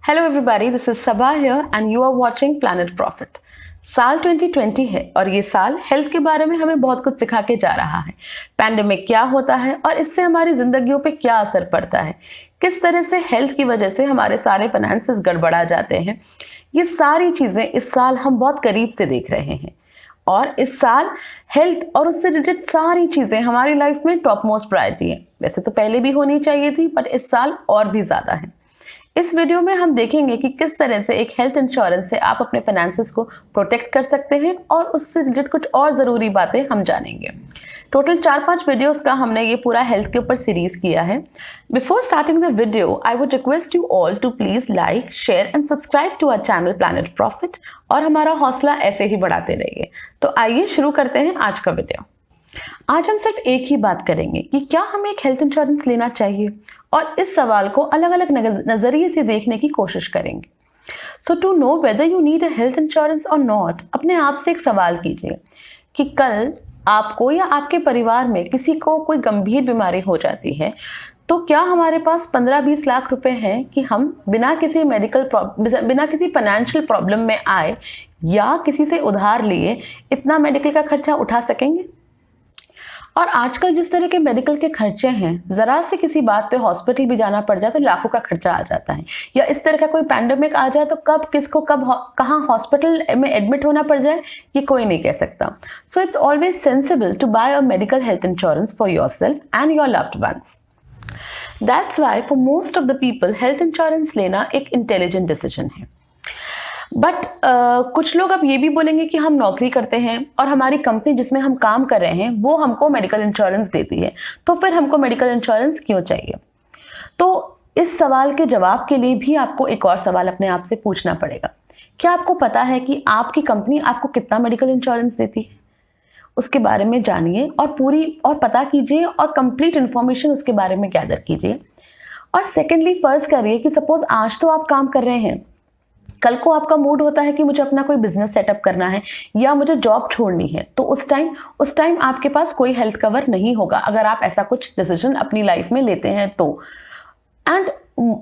Hello everybody, this is Saba here and you are watching planet profit. साल 2020 है और ये साल हेल्थ के बारे में हमें बहुत कुछ सिखा के जा रहा है। पैंडेमिक क्या होता है और इससे हमारी जिंदगियों पे क्या असर पड़ता है, किस तरह से हेल्थ की वजह से हमारे सारे फाइनेंसेस गड़बड़ा जाते हैं, ये सारी चीज़ें इस साल हम बहुत करीब से देख रहे हैं। और इस साल हेल्थ और उससे रिलेटेड सारी चीज़ें हमारी लाइफ में टॉप मोस्ट प्रायोरिटी है। वैसे तो पहले भी होनी चाहिए थी, बट इस साल और भी ज़्यादा है। इस वीडियो में हम देखेंगे कि किस तरह से एक हेल्थ इंश्योरेंस से आप अपने फाइनेंसेस को प्रोटेक्ट कर सकते हैं और उससे रिलेटेड कुछ और ज़रूरी बातें हम जानेंगे। टोटल 4-5 वीडियोस का हमने ये पूरा हेल्थ के ऊपर सीरीज किया है। Before starting the video, I would request you all to please like, share and subscribe to our channel planet profit और हमारा हौसला ऐसे ही बढ़ाते रहिए। तो आइए शुरू करते हैं आज का वीडियो। आज हम सिर्फ एक ही बात करेंगे कि क्या हमें एक हेल्थ इंश्योरेंस लेना चाहिए, और इस सवाल को अलग अलग नजरिए से देखने की कोशिश करेंगे। So to know whether you need a health insurance और नॉट, अपने आप से एक सवाल कीजिए कि कल आपको या आपके परिवार में किसी को कोई गंभीर बीमारी हो जाती है तो क्या हमारे पास 15-20 लाख रुपए हैं कि हम बिना किसी फाइनेंशियल प्रॉब्लम में आए या किसी से उधार लिए इतना मेडिकल का खर्चा उठा सकेंगे। और आजकल जिस तरह के मेडिकल के खर्चे हैं, जरा से किसी बात पे हॉस्पिटल भी जाना पड़ जाए तो लाखों का खर्चा आ जाता है, या इस तरह का कोई पैंडेमिक आ जाए तो कब किसको कहाँ हॉस्पिटल में एडमिट होना पड़ जाए ये कोई नहीं कह सकता। So it's always sensible to buy a medical health insurance for yourself and your loved ones. That's why for most of the people health insurance लेना एक इंटेलिजेंट डिसीजन है। बट कुछ लोग अब ये भी बोलेंगे कि हम नौकरी करते हैं और हमारी कंपनी जिसमें हम काम कर रहे हैं वो हमको मेडिकल इंश्योरेंस देती है, तो फिर हमको मेडिकल इंश्योरेंस क्यों चाहिए। तो इस सवाल के जवाब के लिए भी आपको एक और सवाल अपने आप से पूछना पड़ेगा। क्या आपको पता है कि आपकी कंपनी आपको कितना मेडिकल इंश्योरेंस देती है? उसके बारे में जानिए और पता कीजिए और कंप्लीट इन्फॉर्मेशन उसके बारे में गैदर कीजिए। और सेकेंडली, फर्ज करिए कि सपोज आज तो आप काम कर रहे हैं, कल को आपका मूड होता है कि मुझे अपना कोई बिजनेस सेटअप करना है या मुझे जॉब छोड़नी है, तो उस टाइम आपके पास कोई हेल्थ कवर नहीं होगा अगर आप ऐसा कुछ डिसीजन अपनी लाइफ में लेते हैं तो। And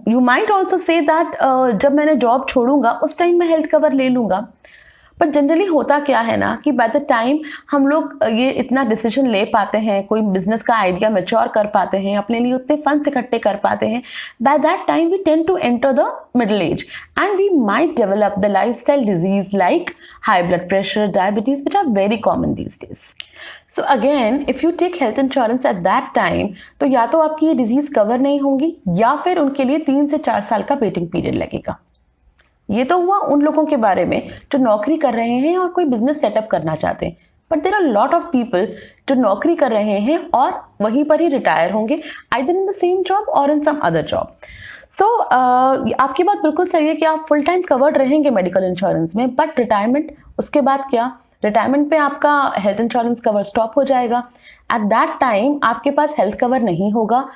you might also say that जब मैंने जॉब छोड़ूंगा उस टाइम मैं हेल्थ कवर ले लूंगा। बट जनरली होता क्या है ना कि बाय द टाइम हम लोग ये इतना डिसीजन ले पाते हैं, कोई बिजनेस का आइडिया मैच्योर कर पाते हैं, अपने लिए उतने फंड्स इकट्ठे कर पाते हैं, by that time we tend to enter the middle age and we might develop the lifestyle disease like high blood pressure, diabetes, which are very common these days. So again, if you take health insurance at that time, तो या तो आपकी ये disease cover नहीं होंगी या फिर उनके लिए 3 से 4 साल का वेटिंग पीरियड लगेगा। ये तो हुआ उन लोगों के बारे में जो नौकरी कर रहे हैं और कोई बिजनेस सेटअप करना चाहते हैं। But there are lot of people जो नौकरी कर रहे हैं और वहीं पर ही रिटायर होंगे, either in the same job और इन सम अदर जॉब। सो आपकी बात बिल्कुल सही है कि आप फुल टाइम कवर्ड रहेंगे मेडिकल इंश्योरेंस में, बट रिटायरमेंट, उसके बाद क्या? रिटायरमेंट पे आपका हेल्थ इंश्योरेंस कवर स्टॉप हो जाएगा। एट दैट टाइम आपके पास हेल्थ कवर नहीं होगा,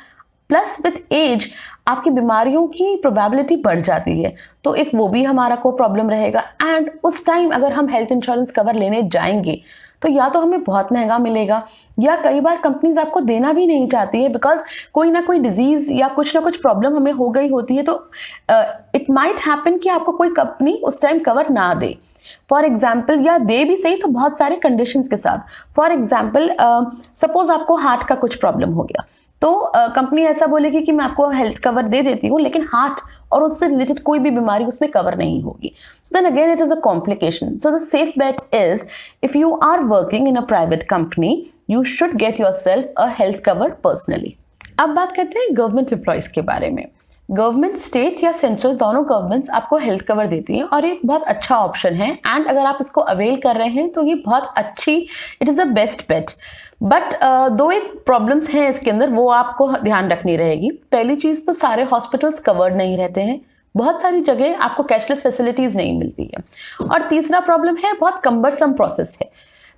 प्लस विद एज आपकी बीमारियों की प्रोबेबिलिटी बढ़ जाती है, तो एक वो भी हमारा को प्रॉब्लम रहेगा। एंड उस टाइम अगर हम हेल्थ इंश्योरेंस कवर लेने जाएंगे तो या तो हमें बहुत महंगा मिलेगा, या कई बार कंपनीज आपको देना भी नहीं चाहती है बिकॉज कोई ना कोई डिजीज या कुछ ना कुछ प्रॉब्लम हमें हो गई होती है, तो इट माइट हैपन कि आपको कोई कंपनी उस टाइम कवर ना दे। फॉर एग्जाम्पल, या दे भी सही तो बहुत सारे कंडीशंस के साथ। फॉर एग्जाम्पल, सपोज आपको हार्ट का कुछ प्रॉब्लम हो गया, तो कंपनी ऐसा बोलेगी कि मैं आपको हेल्थ कवर दे देती हूँ, लेकिन हार्ट और उससे रिलेटेड कोई भी बीमारी उसमें कवर नहीं होगी। So then again it is a complication. So the safe bet is, if you are working in a private company, you should get yourself a health cover personally. अब बात करते हैं गवर्नमेंट एम्प्लॉयज के बारे में। Government, state या central, दोनों governments आपको हेल्थ कवर देती हैं और ये बहुत अच्छा ऑप्शन है। एंड अगर आप इसको अवेल कर रहे हैं तो ये बहुत अच्छी, it is the best bet. But दो एक प्रॉब्लम्स हैं इसके अंदर, वो आपको ध्यान रखनी रहेगी। पहली चीज़ तो सारे हॉस्पिटल्स कवर्ड नहीं रहते हैं, बहुत सारी जगह आपको कैशलेस फैसिलिटीज़ नहीं मिलती है। और तीसरा प्रॉब्लम है, बहुत कम्बरसम प्रोसेस है,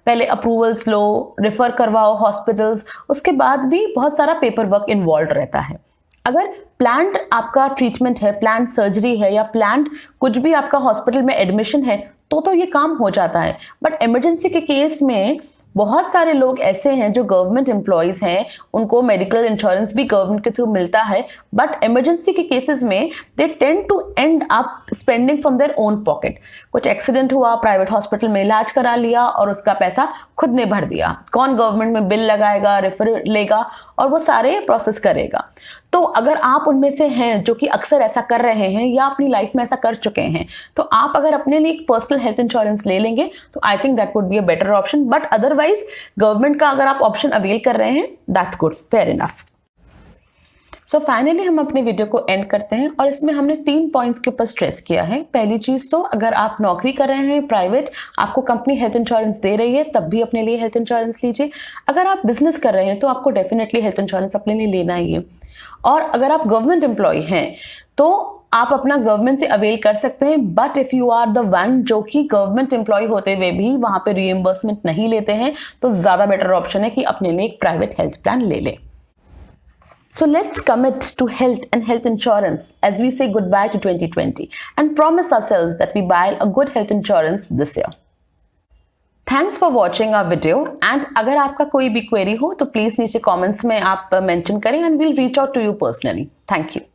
पहले अप्रूवल्स लो, रेफर करवाओ हॉस्पिटल्स, उसके बाद भी बहुत सारा पेपर वर्क इन्वॉल्व रहता है। अगर प्लान्ड आपका ट्रीटमेंट है, प्लान्ड सर्जरी है, या प्लान्ड कुछ भी आपका हॉस्पिटल में एडमिशन है, तो ये काम हो जाता है। बट इमरजेंसी के केस में बहुत सारे लोग ऐसे हैं जो गवर्नमेंट एम्प्लॉयज हैं, उनको मेडिकल इंश्योरेंस भी गवर्नमेंट के थ्रू मिलता है, बट इमरजेंसी के केसेस में they tend to end up spending from their own pocket. कुछ एक्सीडेंट हुआ, प्राइवेट हॉस्पिटल में इलाज करा लिया और उसका पैसा खुद ने भर दिया। कौन गवर्नमेंट में बिल लगाएगा, रेफर लेगा और वो सारे प्रोसेस करेगा। तो अगर आप उनमें से हैं जो कि अक्सर ऐसा कर रहे हैं या अपनी लाइफ में ऐसा कर चुके हैं, तो आप अगर अपने लिए एक पर्सनल हेल्थ इंश्योरेंस ले लेंगे तो I think that would be a better option. But otherwise government का अगर आप ऑप्शन अवेल कर रहे हैं, that's good, fair enough. So finally हम अपने वीडियो को एंड करते हैं और इसमें हमने 3 पॉइंट्स के ऊपर स्ट्रेस किया है। पहली चीज तो अगर आप नौकरी कर रहे हैं प्राइवेट, आपको कंपनी हेल्थ इंश्योरेंस दे रही है, तब भी अपने लिए हेल्थ इंश्योरेंस लीजिए। अगर आप बिजनेस कर रहे हैं तो आपको डेफिनेटली हेल्थ इंश्योरेंस अपने लिए लेना ही है। और अगर आप गवर्नमेंट एम्प्लॉय हैं तो आप अपना गवर्नमेंट से अवेल कर सकते हैं, but if you are the one जो कि गवर्नमेंट एम्प्लॉय होते हुए भी वहां पे रीएम्बर्समेंट नहीं लेते हैं, तो ज्यादा बेटर ऑप्शन है कि अपने लिए एक प्राइवेट हेल्थ प्लान ले लें। So let's commit to health and health insurance as we say goodbye to 2020 and promise ourselves that we buy a good health insurance this year. Thanks for watching our video and अगर आपका कोई भी query हो तो please नीचे comments में आप mention करें and we'll reach out to you personally. Thank you.